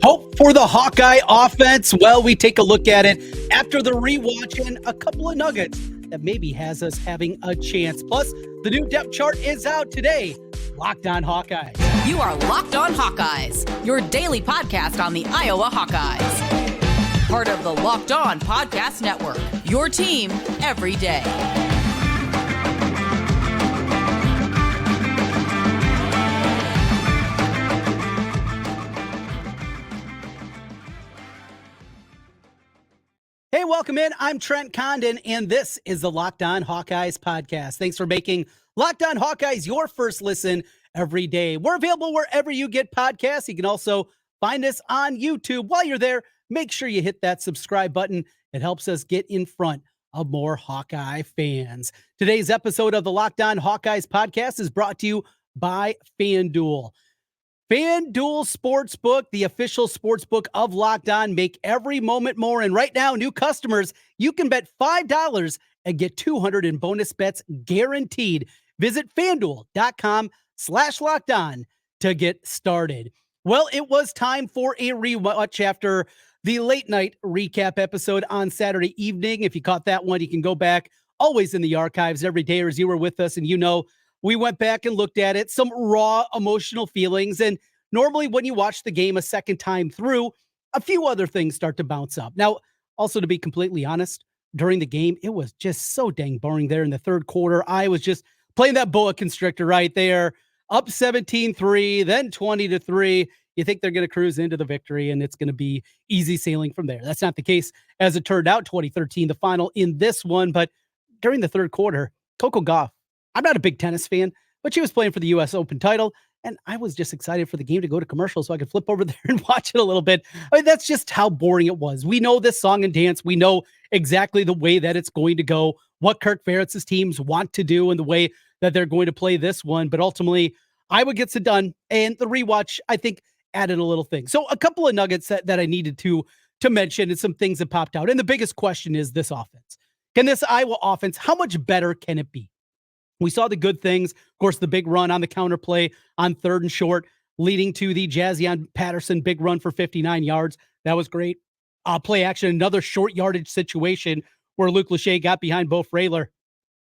Hope for the Hawkeye offense? Well, we take a look at it after the rewatch and a couple of nuggets that maybe has us having a chance. Plus, the new depth chart is out today. Locked On Hawkeyes. You are Locked On Hawkeyes, your daily podcast on the Iowa Hawkeyes. Part of the Locked On Podcast Network, your team every day. Hey, welcome in. I'm Trent Condon, and this is the Locked On Hawkeyes podcast. Thanks for making Locked On Hawkeyes your first listen every day. We're available wherever you get podcasts. You can also find us on YouTube. While you're there, make sure you hit that subscribe button. It helps us get in front of more Hawkeye fans. Today's episode of the Locked On Hawkeyes podcast is brought to you by FanDuel. FanDuel Sportsbook, the official sportsbook of Locked On, make every moment more. And right now, new customers, you can bet $5 and get $200 in bonus bets guaranteed. Visit FanDuel.com/LockedOn to get started. Well, it was time for a rewatch after the late night recap episode on Saturday evening. If you caught that one, you can go back, always in the archives every day, or as you were with us, and you know, we went back and looked at it, some raw emotional feelings. And normally when you watch the game a second time through, a few other things start to bounce up. Now, also to be completely honest, during the game, it was just so dang boring there in the third quarter. I was just playing that boa constrictor right there, up 17-3, then 20-3. You think they're going to cruise into the victory and it's going to be easy sailing from there. That's not the case as it turned out. 2013, the final in this one. But during the third quarter, Coco Gauff, I'm not a big tennis fan, but she was playing for the U.S. Open title, and I was just excited for the game to go to commercial so I could flip over there and watch it a little bit. I mean, that's just how boring it was. We know this song and dance. We know exactly the way that it's going to go, what Kirk Ferretz's teams want to do and the way that they're going to play this one. But ultimately, Iowa gets it done, and the rewatch, I think, added a little thing. So a couple of nuggets that I needed to mention and some things that popped out. And the biggest question is this offense. Can this Iowa offense, how much better can it be? We saw the good things. Of course, the big run on the counter play on 3rd and short, leading to the Jazion Patterson big run for 59 yards. That was great. Play action, another short yardage situation where Luke Lachey got behind Bo Freyler,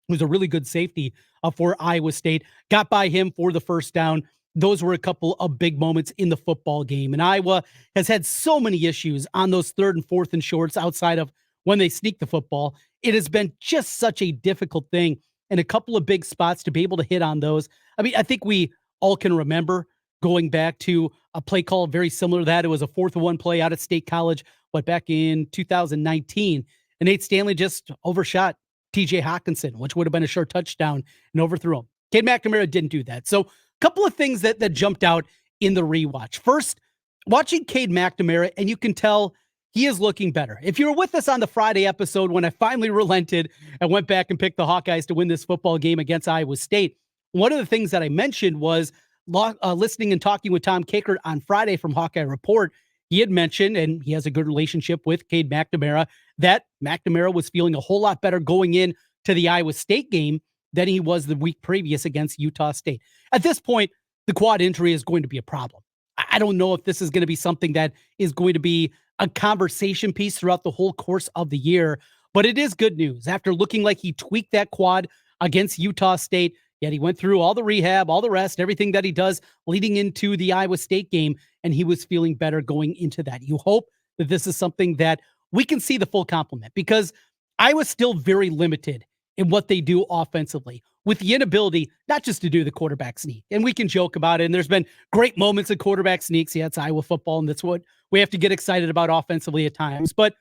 who's a really good safety for Iowa State, got by him for the first down. Those were a couple of big moments in the football game. And Iowa has had so many issues on those 3rd and 4th and shorts outside of when they sneak the football. It has been just such a difficult thing. And a couple of big spots to be able to hit on those. I mean, I think we all can remember going back to a play call very similar to that. It was a 4th and 1 play out at State College, back in 2019. And Nate Stanley just overshot TJ Hawkinson, which would have been a short touchdown, and overthrew him. Cade McNamara didn't do that. So a couple of things that jumped out in the rewatch. First, watching Cade McNamara, and you can tell he is looking better. If you were with us on the Friday episode when I finally relented and went back and picked the Hawkeyes to win this football game against Iowa State, one of the things that I mentioned was listening and talking with Tom Kakert on Friday from Hawkeye Report. He had mentioned, and he has a good relationship with Cade McNamara, that McNamara was feeling a whole lot better going in to the Iowa State game than he was the week previous against Utah State. At this point, the quad injury is going to be a problem. I don't know if this is going to be something that is going to be a conversation piece throughout the whole course of the year, but it is good news. After looking like he tweaked that quad against Utah State, yet he went through all the rehab, all the rest, everything that he does leading into the Iowa State game, and he was feeling better going into that. You hope that this is something that we can see the full complement, because Iowa's still very limited in what they do offensively, with the inability not just to do the quarterback sneak. And we can joke about it, and there's been great moments of quarterback sneaks. Yeah, it's Iowa football, and that's what we have to get excited about offensively at times. But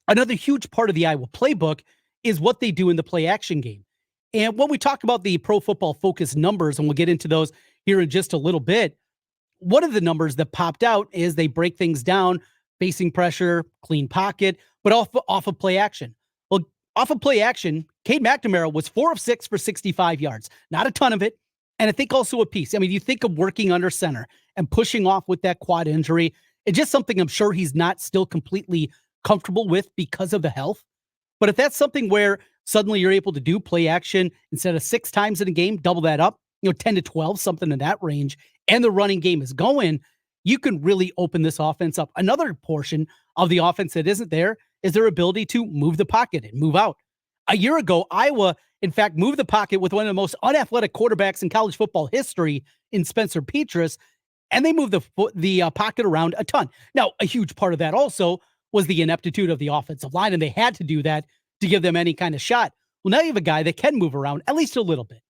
another huge part of the Iowa playbook is what they do in the play action game. And when we talk about the Pro Football Focus numbers, and we'll get into those here in just a little bit, one of the numbers that popped out is they break things down, facing pressure, clean pocket, but off of play action. Well, off of play action, Cade McNamara was 4 of 6 for 65 yards. Not a ton of it. And I think also a piece. I mean, you think of working under center and pushing off with that quad injury. It's just something I'm sure he's not still completely comfortable with because of the health. But if that's something where suddenly you're able to do play action instead of 6 times in a game, double that up, 10 to 12, something in that range, and the running game is going, you can really open this offense up. Another portion of the offense that isn't there is their ability to move the pocket and move out. A year ago, Iowa, in fact, moved the pocket with one of the most unathletic quarterbacks in college football history in Spencer Petras, and they moved the pocket around a ton. Now, a huge part of that also was the ineptitude of the offensive line, and they had to do that to give them any kind of shot. Well, now you have a guy that can move around at least a little bit.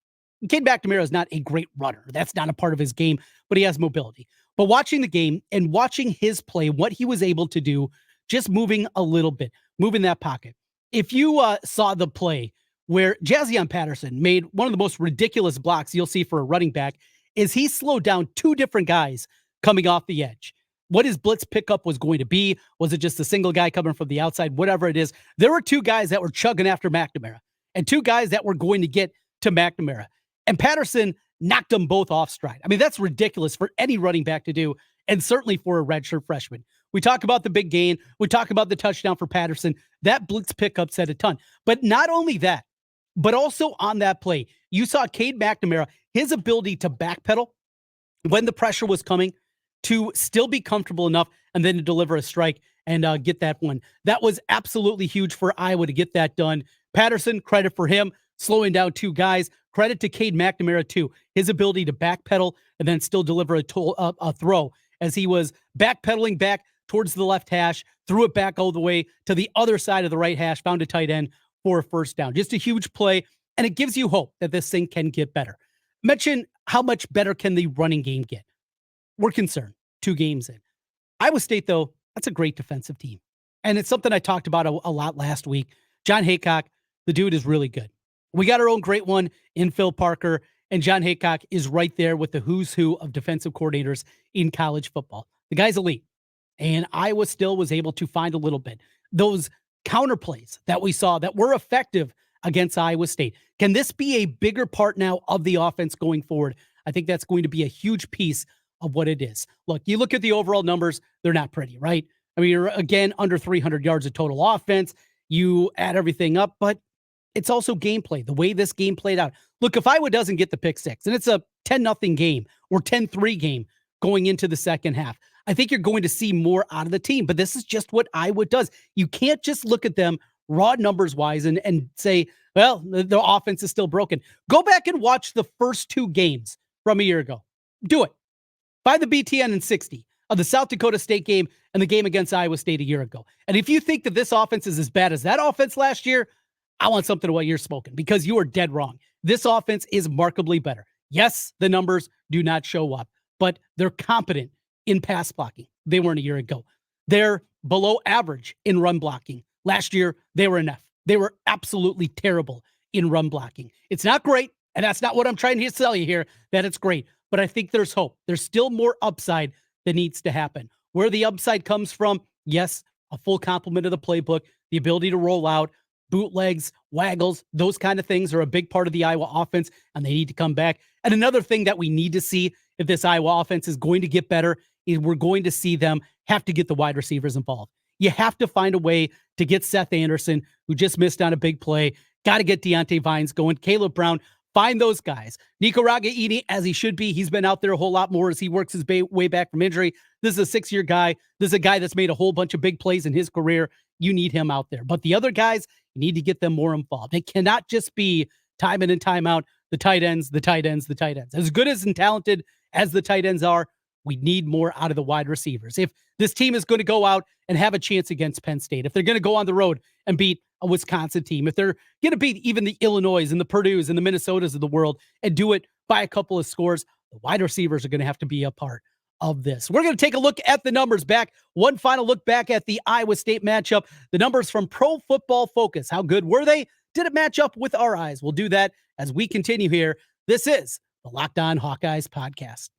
Cade McNamara is not a great runner. That's not a part of his game, but he has mobility. But watching the game and watching his play, what he was able to do, just moving a little bit, moving that pocket. If you saw the play where Jase Patterson made one of the most ridiculous blocks you'll see for a running back, is he slowed down two different guys coming off the edge. What his blitz pickup was going to be, was it just a single guy coming from the outside, whatever it is, there were two guys that were chugging after McNamara and two guys that were going to get to McNamara. And Patterson knocked them both off stride. I mean, that's ridiculous for any running back to do, and certainly for a redshirt freshman. We talk about the big gain. We talk about the touchdown for Patterson. That blitz pickup said a ton. But not only that, but also on that play, you saw Cade McNamara, his ability to backpedal when the pressure was coming, to still be comfortable enough and then to deliver a strike and get that one. That was absolutely huge for Iowa to get that done. Patterson, credit for him, slowing down two guys. Credit to Cade McNamara, too. His ability to backpedal and then still deliver a throw as he was backpedaling back towards the left hash, threw it back all the way to the other side of the right hash, found a tight end for a first down. Just a huge play, and it gives you hope that this thing can get better. Mention how much better can the running game get. We're concerned 2 games in. Iowa State, though, that's a great defensive team. And it's something I talked about a lot last week. John Haycock, the dude is really good. We got our own great one in Phil Parker, and John Haycock is right there with the who's who of defensive coordinators in college football. The guy's elite, and Iowa still was able to find a little bit. Those counter plays that we saw that were effective against Iowa State. Can this be a bigger part now of the offense going forward? I think that's going to be a huge piece of what it is. Look, you look at the overall numbers, they're not pretty, right? I mean, you're again under 300 yards of total offense. You add everything up, but it's also gameplay, the way this game played out. Look, if Iowa doesn't get the pick six, and it's a 10-0 game or 10-3 game going into the second half, I think you're going to see more out of the team. But this is just what Iowa does. You can't just look at them raw numbers-wise and say, well, the offense is still broken. Go back and watch the first 2 games from a year ago. Do it. Find the BTN in 60 of the South Dakota State game and the game against Iowa State a year ago. And if you think that this offense is as bad as that offense last year, I want something to what you're smoking, because you are dead wrong. This offense is markedly better. Yes, the numbers do not show up, but they're competent in pass blocking. They weren't a year ago. They're below average in run blocking. Last year, they were an F. They were absolutely terrible in run blocking. It's not great, and that's not what I'm trying to tell you here, that it's great. But I think there's hope. There's still more upside that needs to happen. Where the upside comes from, yes, a full complement of the playbook, the ability to roll out, bootlegs, waggles, those kind of things are a big part of the Iowa offense, and they need to come back. And another thing that we need to see if this Iowa offense is going to get better is we're going to see them have to get the wide receivers involved. You have to find a way to get Seth Anderson, who just missed on a big play. Got to get Deontay Vines going. Caleb Brown, find those guys. Nico Ragaini, as he should be, he's been out there a whole lot more as he works his way back from injury. This is a 6-year guy. This is a guy that's made a whole bunch of big plays in his career. You need him out there. But the other guys, you need to get them more involved. It cannot just be time in and time out, the tight ends, the tight ends, the tight ends. As good as and talented as the tight ends are, we need more out of the wide receivers. If this team is going to go out and have a chance against Penn State, if they're going to go on the road and beat a Wisconsin team, if they're going to beat even the Illinois and the Purdues and the Minnesotas of the world and do it by a couple of scores, the wide receivers are going to have to be a part of this. We're going to take a look at the numbers back. One final look back at the Iowa State matchup. The numbers from Pro Football Focus. How good were they? Did it match up with our eyes? We'll do that as we continue here. This is the Locked On Hawkeyes podcast.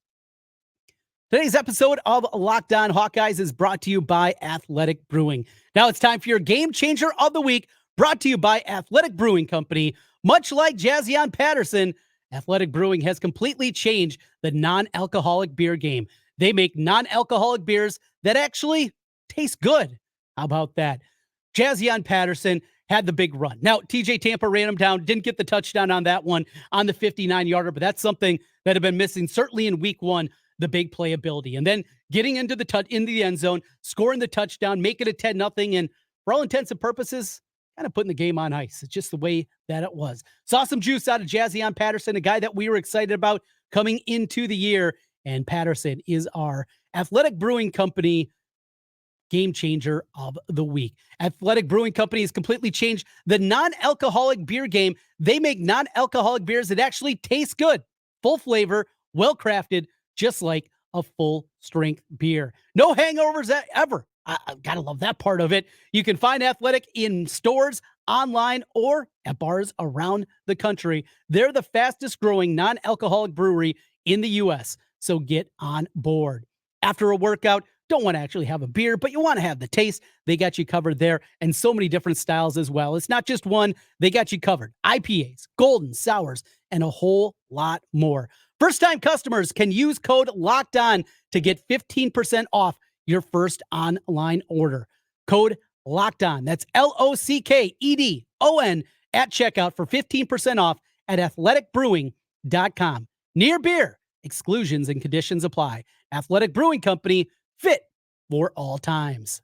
Today's episode of Locked On Hawkeyes is brought to you by Athletic Brewing. Now it's time for your game changer of the week, brought to you by Athletic Brewing Company. Much like Jase Patterson, Athletic Brewing has completely changed the non-alcoholic beer game. They make non-alcoholic beers that actually taste good. How about that? Jase Patterson had the big run. Now, TJ Tampa ran him down, didn't get the touchdown on that one on the 59-yarder, but that's something that had been missing certainly in week 1 the big playability. And then getting into the end zone, scoring the touchdown, making it 10-0, and for all intents and purposes, kind of putting the game on ice. It's just the way that it was. Saw some juice out of Jase Patterson, a guy that we were excited about coming into the year. And Patterson is our Athletic Brewing Company game changer of the week. Athletic Brewing Company has completely changed the non-alcoholic beer game. They make non-alcoholic beers that actually taste good, full flavor, well-crafted, just like a full-strength beer. No hangovers ever. I gotta love that part of it. You can find Athletic in stores, online, or at bars around the country. They're the fastest growing non-alcoholic brewery in the U.S., so get on board. After a workout, don't want to actually have a beer, but you want to have the taste. They got you covered there, and so many different styles as well. It's not just one. They got you covered. IPAs, golden, sours, and a whole lot more. First-time customers can use code LOCKEDON to get 15% off your first online order. Code LOCKEDON. That's LOCKEDON at checkout for 15% off at athleticbrewing.com. Near beer. Exclusions and conditions apply. Athletic Brewing Company, fit for all times.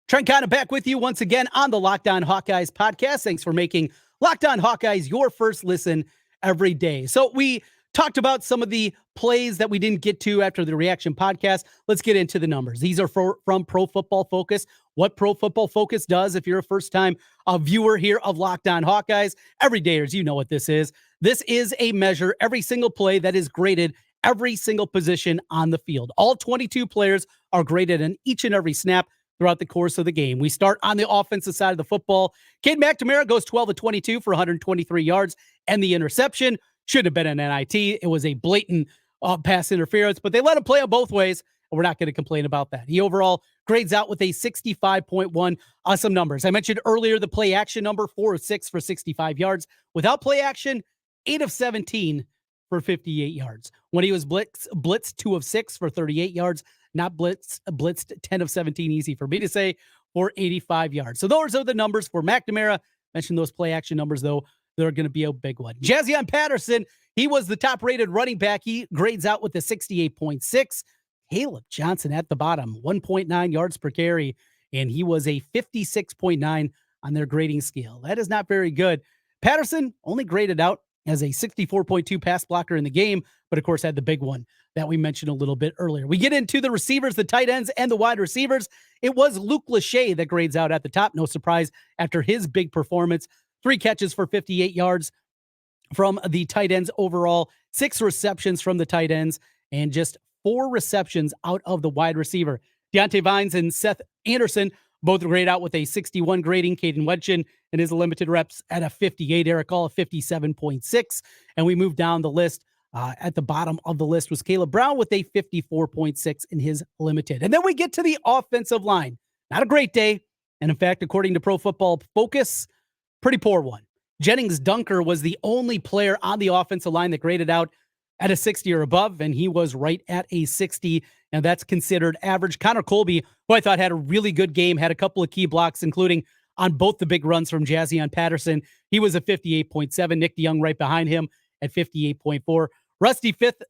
Trent Condon back with you once again on the Locked On Hawkeyes podcast. Thanks for making Locked On Hawkeyes your first listen every day. So we talked about some of the plays that we didn't get to after the reaction podcast. Let's get into the numbers. These are from Pro Football Focus. What Pro Football Focus does, if you're a first-time viewer here of Locked On Hawkeyes, every dayers, you know what this is. This is a measure, every single play that is graded every single position on the field. All 22 players are graded in each and every snap throughout the course of the game. We start on the offensive side of the football. Cade McNamara goes 12 of 22 for 123 yards and the interception. Should have been an NIT. It was a blatant pass interference, but they let him play on both ways, and we're not going to complain about that. He overall grades out with a 65.1. Some numbers. I mentioned earlier the play action number, 4 of 6 for 65 yards. Without play action, 8 of 17 for 58 yards. When he was blitzed 2 of 6 for 38 yards, not blitzed 10 of 17, easy for me to say, for 85 yards. So those are the numbers for McNamara. Mentioned those play action numbers, though. They're going to be a big one. Jase Patterson, he was the top-rated running back. He grades out with a 68.6. Caleb Johnson at the bottom, 1.9 yards per carry, and he was a 56.9 on their grading scale. That is not very good. Patterson only graded out as a 64.2 pass blocker in the game, but of course had the big one that we mentioned a little bit earlier. We get into the receivers, the tight ends, and the wide receivers. It was Luke Lachey that grades out at the top. No surprise after his big performance. 3 catches for 58 yards from the tight ends overall, 6 receptions from the tight ends, and just 4 receptions out of the wide receiver. Deontay Vines and Seth Anderson both grade out with a 61 grading. Caden Wedgen and his limited reps at a 58. Eric All, a 57.6. And we move down the list. At the bottom of the list was Caleb Brown with a 54.6 in his limited. And then we get to the offensive line. Not a great day. And in fact, according to Pro Football Focus, pretty poor one. Jennings Dunker was the only player on the offensive line that graded out at a 60 or above, and he was right at a 60, and that's considered average. Connor Colby, who I thought had a really good game, had a couple of key blocks, including on both the big runs from Jase Patterson. He was a 58.7. Nick DeYoung right behind him at 58.4. Rusty Feth,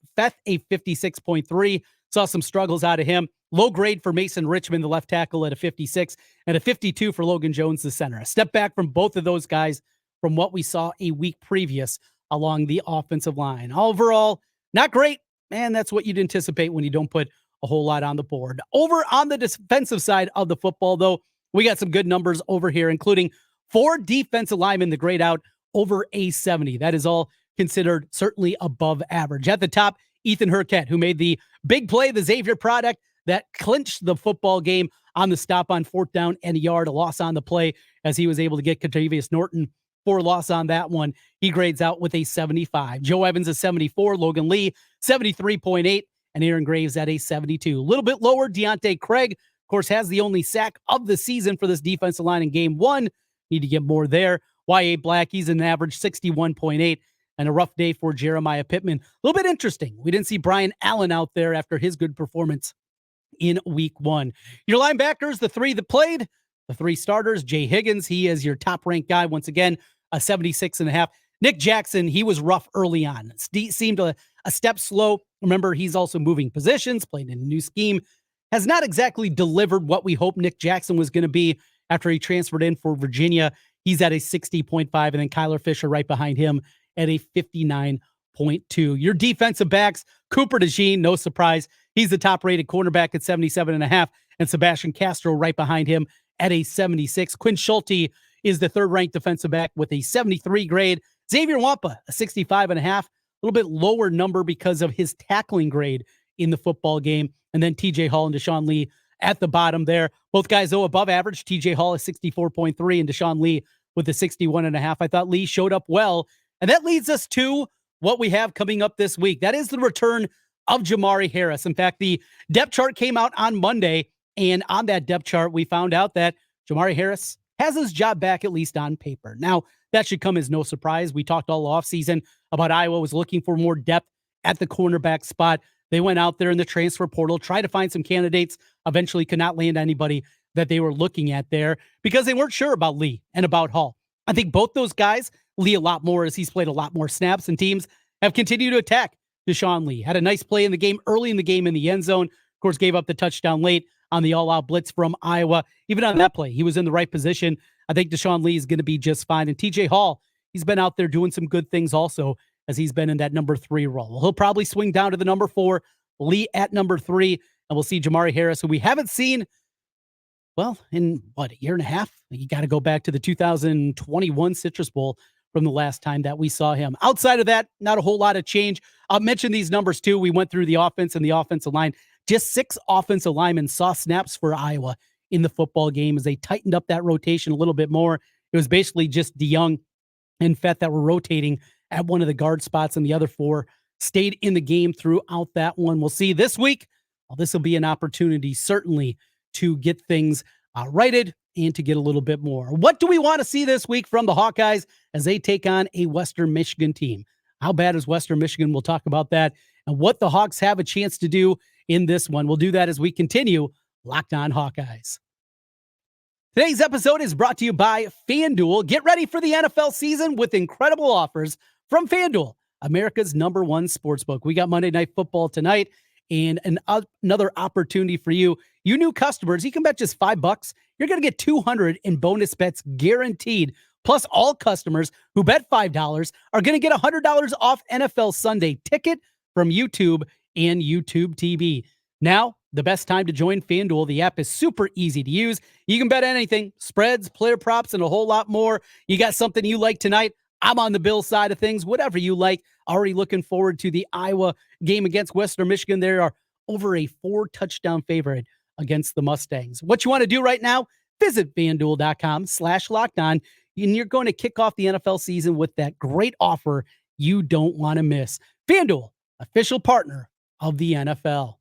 a 56.3. Saw some struggles out of him. Low grade for Mason Richmond, the left tackle, at a 56, and a 52 for Logan Jones, the center. A step back from both of those guys from what we saw a week previous along the offensive line. Overall, not great, and that's what you'd anticipate when you don't put a whole lot on the board. Over on the defensive side of the football, though, we got some good numbers over here, including 4 defensive linemen that grade out over a 70. That is all considered certainly above average. At the top, Ethan Herkett, who made the big play, the Xavier product that clinched the football game on the stop on 4th down and a yard, a loss on the play, as he was able to get Katavius Norton for a loss on that one. He grades out with a 75. Joe Evans, a 74. Logan Lee, 73.8. And Aaron Graves at a 72. A little bit lower, Deontay Craig, of course, has the only sack of the season for this defensive line in game 1. Need to get more there. Y.A. Black, he's an average 61.8. And a rough day for Jeremiah Pittman. A little bit interesting. We didn't see Brian Allen out there after his good performance in week 1. Your linebackers, the 3 that played, the 3 starters. Jay Higgins, he is your top-ranked guy once again, a 76.5. Nick Jackson, he was rough early on. Seemed a a step slow. Remember, he's also moving positions, playing in a new scheme, has not exactly delivered what we hoped Nick Jackson was going to be after he transferred in for Virginia. He's at a 60.5, and then Kyler Fisher right behind him at a 59.2. Your defensive backs, Cooper DeJean, no surprise. He's the top-rated cornerback at 77.5, and Sebastian Castro right behind him at a 76. Quinn Schulte is the third-ranked defensive back with a 73 grade. Xavier Wampa, a 65.5, a little bit lower number because of his tackling grade in the football game. And then TJ Hall and Deshaun Lee at the bottom there. Both guys, though, above average. TJ Hall is 64.3 and Deshaun Lee with a 61.5. I thought Lee showed up well. And that leads us to what we have coming up this week. That is the return of Jamari Harris. In fact, the depth chart came out on Monday, and on that depth chart, we found out that Jamari Harris has his job back, at least on paper. Now, that should come as no surprise. We talked all offseason about Iowa was looking for more depth at the cornerback spot. They went out there in the transfer portal, tried to find some candidates, eventually could not land anybody that they were looking at there because they weren't sure about Lee and about Hall. I think both those guys, Lee a lot more as he's played a lot more snaps, and teams have continued to attack Deshaun Lee. Had a nice play in the game, early in the game in the end zone. Of course, gave up the touchdown late on the all-out blitz from Iowa. Even on that play, he was in the right position. I think Deshaun Lee is going to be just fine. And TJ Hall, he's been out there doing some good things also as he's been in that number 3 role. He'll probably swing down to the number 4, Lee at number 3, and we'll see Jamari Harris, who we haven't seen, well, in a year and a half? You got to go back to the 2021 Citrus Bowl from the last time that we saw him. Outside of that, not a whole lot of change. I'll mention these numbers too. We went through the offense and the offensive line. Just 6 offensive linemen saw snaps for Iowa in the football game as they tightened up that rotation a little bit more. It was basically just DeYoung and Fett that were rotating at one of the guard spots, and the other 4 stayed in the game throughout that one. We'll see this week. Well, this will be an opportunity certainly to get things righted and to get a little bit more. What do we want to see this week from the Hawkeyes as they take on a Western Michigan team? How bad is Western Michigan? We'll talk about that and what the Hawks have a chance to do in this one. We'll do that as we continue Locked On Hawkeyes. Today's episode is brought to you by FanDuel. Get ready for the NFL season with incredible offers from FanDuel, America's #1 sportsbook. We got Monday Night Football tonight and another opportunity for you. You new customers, you can bet just $5. You're going to get $200 in bonus bets guaranteed. Plus, all customers who bet $5 are going to get $100 off NFL Sunday Ticket from YouTube and YouTube TV. Now, the best time to join FanDuel. The app is super easy to use. You can bet anything, spreads, player props, and a whole lot more. You got something you like tonight? I'm on the Bill side of things, whatever you like. Already looking forward to the Iowa game against Western Michigan. They are over a 4-touchdown favorite against the Mustangs. What you want to do right now, visit FanDuel.com/lockedon, and you're going to kick off the NFL season with that great offer you don't want to miss. FanDuel, official partner of the NFL.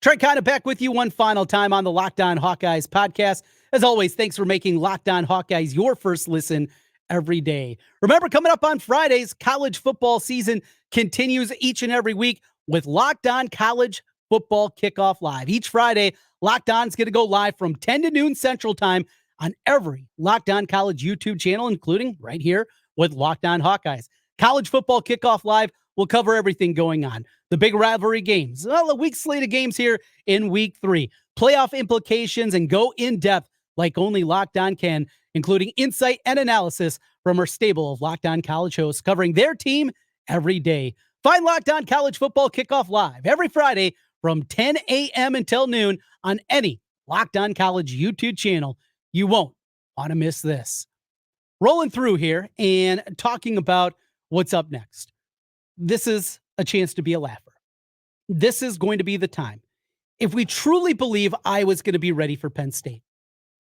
Trent Condon back with you one final time on the Locked On Hawkeyes podcast. As always, thanks for making Locked On Hawkeyes your first listen every day. Remember, coming up on Fridays, college football season continues each and every week with Locked On College Football Kickoff Live. Each Friday, Locked On's going to go live from 10 to noon Central Time on every Locked On College YouTube channel, including right here with Locked On Hawkeyes. College Football Kickoff Live will cover everything going on. The big rivalry games, well, a week slate of games here in week 3, playoff implications, and go in depth like only Locked On can, including insight and analysis from our stable of Locked On College hosts covering their team every day. Find Locked On College Football Kickoff Live every Friday from 10 a.m. until noon on any Locked On College YouTube channel. You won't want to miss this. Rolling through here and talking about what's up next. This is a chance to be a laugher. This is going to be the time. If we truly believe Iowa's going to be ready for Penn State.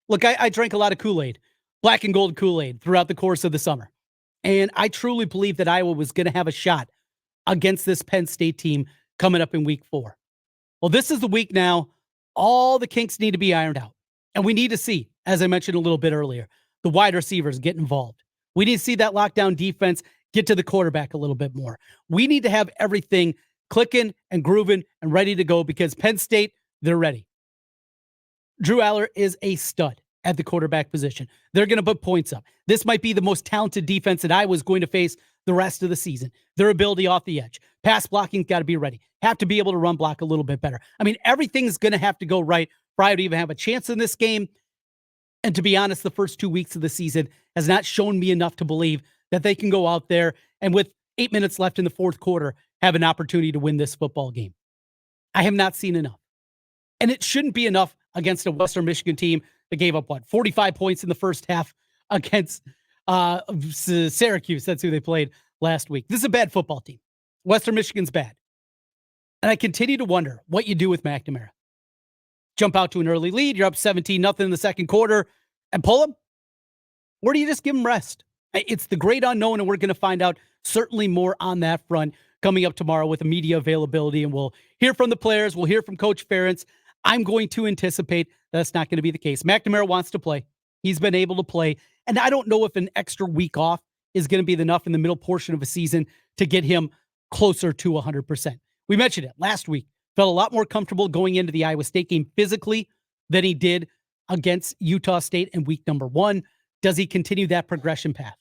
Look, I drank a lot of Kool-Aid, black and gold Kool-Aid throughout the course of the summer. And I truly believe that Iowa was going to have a shot against this Penn State team coming up in week 4. Well, this is the week now. All the kinks need to be ironed out. And we need to see, as I mentioned a little bit earlier, the wide receivers get involved. We need to see that lockdown defense get to the quarterback a little bit more. We need to have everything clicking and grooving and ready to go because Penn State, they're ready. Drew Aller is a stud at the quarterback position. They're going to put points up. This might be the most talented defense that I was going to face the rest of the season. Their ability off the edge. Pass blocking's got to be ready. Have to be able to run block a little bit better. I mean, everything's going to have to go right for Iowa to even have a chance in this game. And to be honest, the first 2 weeks of the season has not shown me enough to believe that they can go out there and with 8 minutes left in the fourth quarter, have an opportunity to win this football game. I have not seen enough. And it shouldn't be enough against a Western Michigan team that gave up, 45 points in the first half against Syracuse. That's who they played last week. This is a bad football team. Western Michigan's bad. And I continue to wonder what you do with McNamara. Jump out to an early lead. You're up 17-0 in the second quarter and pull him? Or do you just give him rest? It's the great unknown, and we're going to find out certainly more on that front coming up tomorrow with the media availability, and we'll hear from the players. We'll hear from Coach Ferentz. I'm going to anticipate that's not going to be the case. McNamara wants to play. He's been able to play, and I don't know if an extra week off is going to be enough in the middle portion of a season to get him closer to 100%. We mentioned it last week. Felt a lot more comfortable going into the Iowa State game physically than he did against Utah State in week number 1. Does he continue that progression path?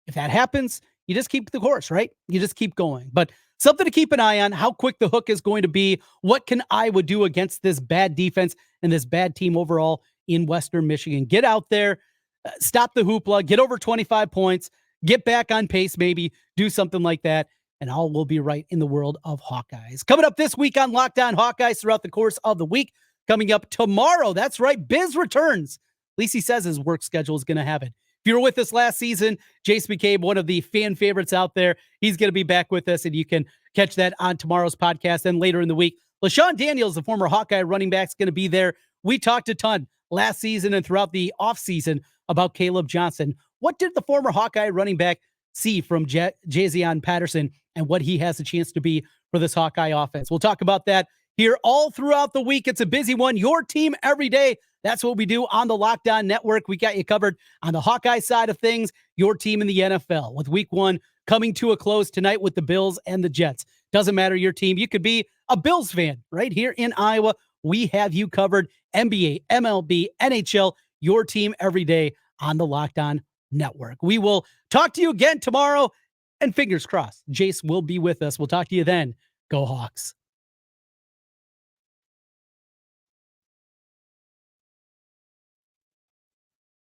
If that happens, you just keep the course, right? You just keep going. But something to keep an eye on, how quick the hook is going to be. What can Iowa do against this bad defense and this bad team overall in Western Michigan? Get out there, stop the hoopla, get over 25 points, get back on pace maybe, do something like that, and all will be right in the world of Hawkeyes. Coming up this week on Locked On Hawkeyes throughout the course of the week. Coming up tomorrow, that's right, Biz returns. At least he says his work schedule is going to have it. If you were with us last season, Jase Medical, one of the fan favorites out there, he's going to be back with us, and you can catch that on tomorrow's podcast and later in the week. LaShawn Daniels, the former Hawkeye running back, is going to be there. We talked a ton last season and throughout the offseason about Caleb Johnson. What did the former Hawkeye running back see from Jazion Patterson and what he has a chance to be for this Hawkeye offense? We'll talk about that here all throughout the week. It's a busy one. Your team every day. That's what we do on the Locked On Network. We got you covered on the Hawkeye side of things, your team in the NFL, with week 1 coming to a close tonight with the Bills and the Jets. Doesn't matter your team. You could be a Bills fan right here in Iowa. We have you covered. NBA, MLB, NHL, your team every day on the Locked On Network. We will talk to you again tomorrow, and fingers crossed, Jase will be with us. We'll talk to you then. Go Hawks.